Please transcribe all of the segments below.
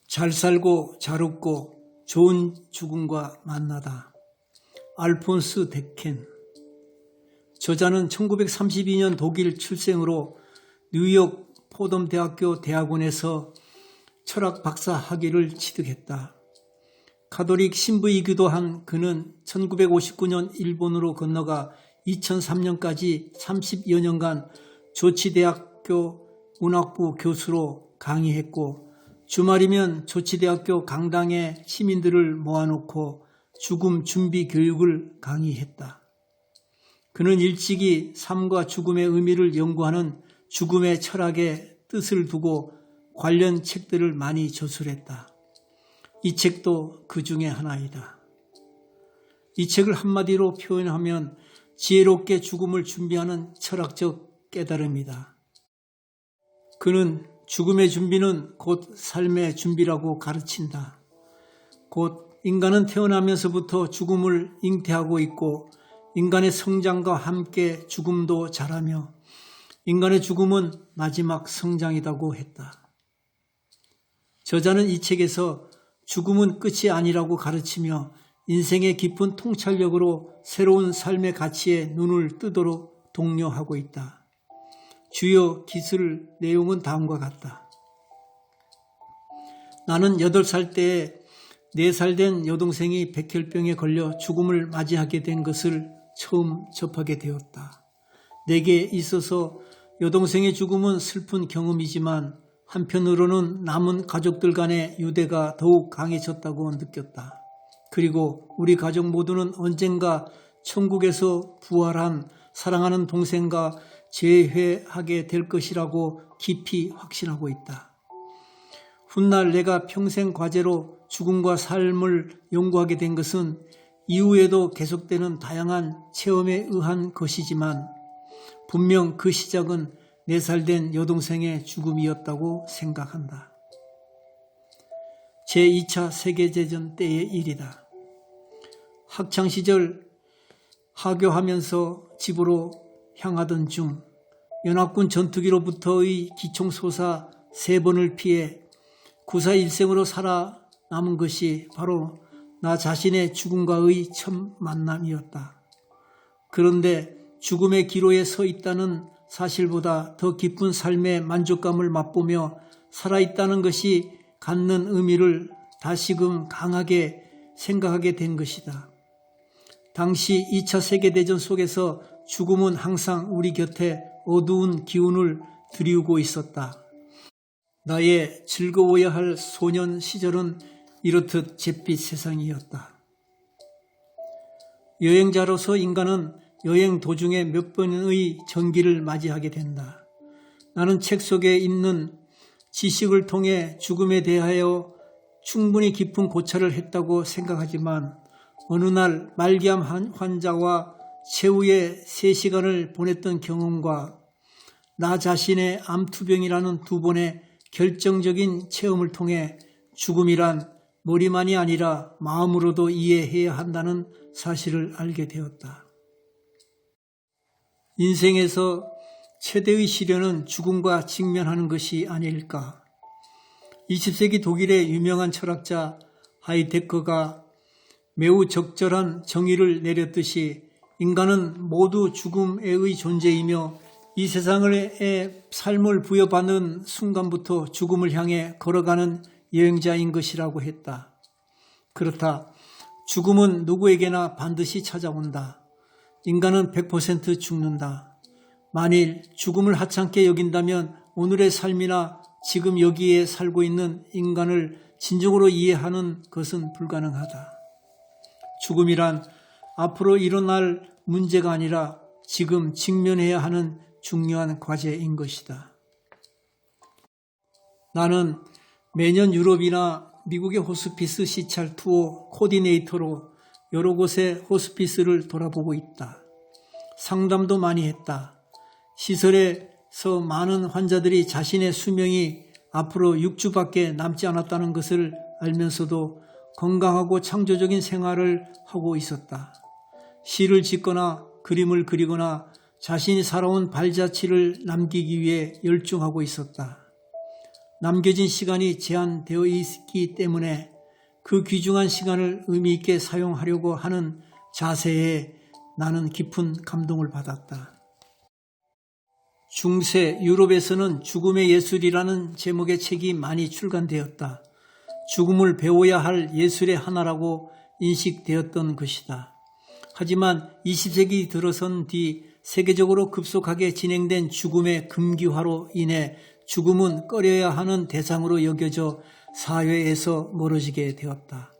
잘 살고 잘 웃고 좋은 죽음과 만나다. 알폰스 데켄. 저자는 1932년 독일 출생으로 뉴욕 포덤 대학교 대학원에서 철학 박사 학위를 취득했다. 가톨릭 신부이기도 한 그는 1959년 일본으로 건너가 2003년까지 30여 년간 조치대학교 문학부 교수로 강의했고, 주말이면 조치대학교 강당에 시민들을 모아놓고 죽음 준비 교육을 강의했다. 그는 일찍이 삶과 죽음의 의미를 연구하는 죽음의 철학에 뜻을 두고 관련 책들을 많이 저술했다. 이 책도 그 중에 하나이다. 이 책을 한마디로 표현하면 지혜롭게 죽음을 준비하는 철학적 깨달음이다. 그는 죽음의 준비는 곧 삶의 준비라고 가르친다. 곧 인간은 태어나면서부터 죽음을 잉태하고 있고, 인간의 성장과 함께 죽음도 자라며 인간의 죽음은 마지막 성장이라고 했다. 저자는 이 책에서 죽음은 끝이 아니라고 가르치며 인생의 깊은 통찰력으로 새로운 삶의 가치에 눈을 뜨도록 독려하고 있다. 주요 기술 내용은 다음과 같다. 나는 8살 때에 4살 된 여동생이 백혈병에 걸려 죽음을 맞이하게 된 것을 처음 접하게 되었다. 내게 있어서 여동생의 죽음은 슬픈 경험이지만 한편으로는 남은 가족들 간의 유대가 더욱 강해졌다고 느꼈다. 그리고 우리 가족 모두는 언젠가 천국에서 부활한 사랑하는 동생과 재회하게 될 것이라고 깊이 확신하고 있다. 훗날 내가 평생 과제로 죽음과 삶을 연구하게 된 것은 이후에도 계속되는 다양한 체험에 의한 것이지만 분명 그 시작은 4살 된 여동생의 죽음이었다고 생각한다. 제2차 세계대전 때의 일이다. 학창시절 하교하면서 집으로 향하던 중 연합군 전투기로부터의 기총소사 3번을 피해 구사일생으로 살아남은 것이 바로 나 자신의 죽음과의 첫 만남이었다. 그런데 죽음의 기로에 서 있다는 사실보다 더 깊은 삶의 만족감을 맛보며 살아있다는 것이 갖는 의미를 다시금 강하게 생각하게 된 것이다. 당시 2차 세계대전 속에서 죽음은 항상 우리 곁에 어두운 기운을 드리우고 있었다. 나의 즐거워야 할 소년 시절은 이렇듯 잿빛 세상이었다. 여행자로서 인간은 여행 도중에 몇 번의 전기를 맞이하게 된다. 나는 책 속에 있는 지식을 통해 죽음에 대하여 충분히 깊은 고찰을 했다고 생각하지만 어느 날 말기암 환자와 최후의 3시간을 보냈던 경험과 나 자신의 암투병이라는 2번의 결정적인 체험을 통해 죽음이란 머리만이 아니라 마음으로도 이해해야 한다는 사실을 알게 되었다. 인생에서 최대의 시련은 죽음과 직면하는 것이 아닐까. 20세기 독일의 유명한 철학자 하이데거가 매우 적절한 정의를 내렸듯이 인간은 모두 죽음의 존재이며 이 세상의 삶을 부여받는 순간부터 죽음을 향해 걸어가는 여행자인 것이라고 했다. 그렇다. 죽음은 누구에게나 반드시 찾아온다. 인간은 100% 죽는다. 만일 죽음을 하찮게 여긴다면 오늘의 삶이나 지금 여기에 살고 있는 인간을 진정으로 이해하는 것은 불가능하다. 죽음이란 앞으로 일어날 문제가 아니라 지금 직면해야 하는 중요한 과제인 것이다. 나는 매년 유럽이나 미국의 호스피스 시찰 투어 코디네이터로 여러 곳의 호스피스를 돌아보고 있다. 상담도 많이 했다. 시설에서 많은 환자들이 자신의 수명이 앞으로 6주밖에 남지 않았다는 것을 알면서도 건강하고 창조적인 생활을 하고 있었다. 시를 짓거나 그림을 그리거나 자신이 살아온 발자취를 남기기 위해 열중하고 있었다. 남겨진 시간이 제한되어 있기 때문에 그 귀중한 시간을 의미 있게 사용하려고 하는 자세에 나는 깊은 감동을 받았다. 중세 유럽에서는 죽음의 예술이라는 제목의 책이 많이 출간되었다. 죽음을 배워야 할 예술의 하나라고 인식되었던 것이다. 하지만 20세기 들어선 뒤 세계적으로 급속하게 진행된 죽음의 금기화로 인해 죽음은 꺼려야 하는 대상으로 여겨져 사회에서 멀어지게 되었다.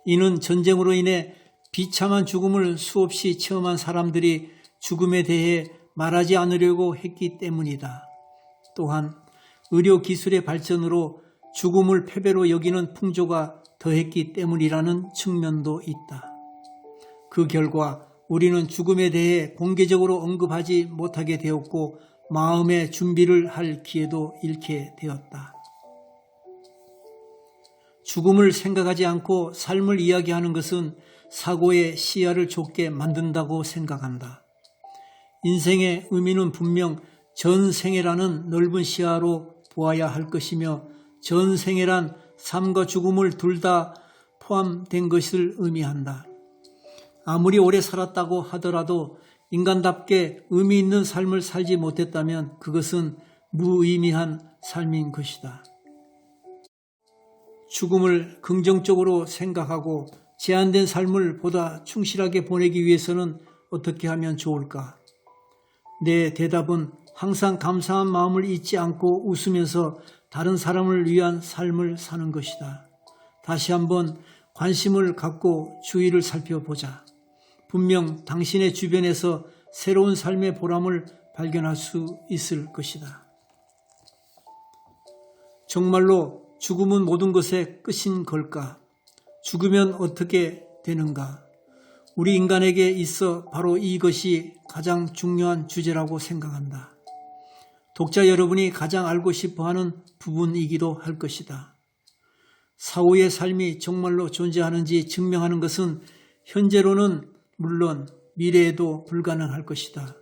이는 전쟁으로 인해 비참한 죽음을 수없이 체험한 사람들이 죽음에 대해 말하지 않으려고 했기 때문이다. 또한 의료기술의 발전으로 죽음을 패배로 여기는 풍조가 더했기 때문이라는 측면도 있다. 그 결과 우리는 죽음에 대해 공개적으로 언급하지 못하게 되었고 마음의 준비를 할 기회도 잃게 되었다. 죽음을 생각하지 않고 삶을 이야기하는 것은 사고의 시야를 좁게 만든다고 생각한다. 인생의 의미는 분명 전생애라는 넓은 시야로 보아야 할 것이며 전생애란 삶과 죽음을 둘 다 포함된 것을 의미한다. 아무리 오래 살았다고 하더라도 인간답게 의미 있는 삶을 살지 못했다면 그것은 무의미한 삶인 것이다. 죽음을 긍정적으로 생각하고 제한된 삶을 보다 충실하게 보내기 위해서는 어떻게 하면 좋을까? 내 대답은 항상 감사한 마음을 잊지 않고 웃으면서 다른 사람을 위한 삶을 사는 것이다. 다시 한번 관심을 갖고 주위를 살펴보자. 분명 당신의 주변에서 새로운 삶의 보람을 발견할 수 있을 것이다. 정말로 죽음은 모든 것의 끝인 걸까? 죽으면 어떻게 되는가? 우리 인간에게 있어 바로 이것이 가장 중요한 주제라고 생각한다. 독자 여러분이 가장 알고 싶어하는 부분이기도 할 것이다. 사후의 삶이 정말로 존재하는지 증명하는 것은 현재로는 물론 미래에도 불가능할 것이다.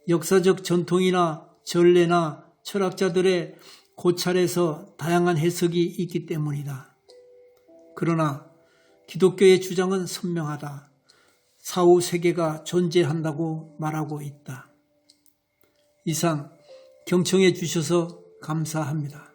역사적 전통이나 전례나 철학자들의 고찰에서 다양한 해석이 있기 때문이다. 그러나 기독교의 주장은 선명하다. 사후 세계가 존재한다고 말하고 있다. 이상 경청해 주셔서 감사합니다.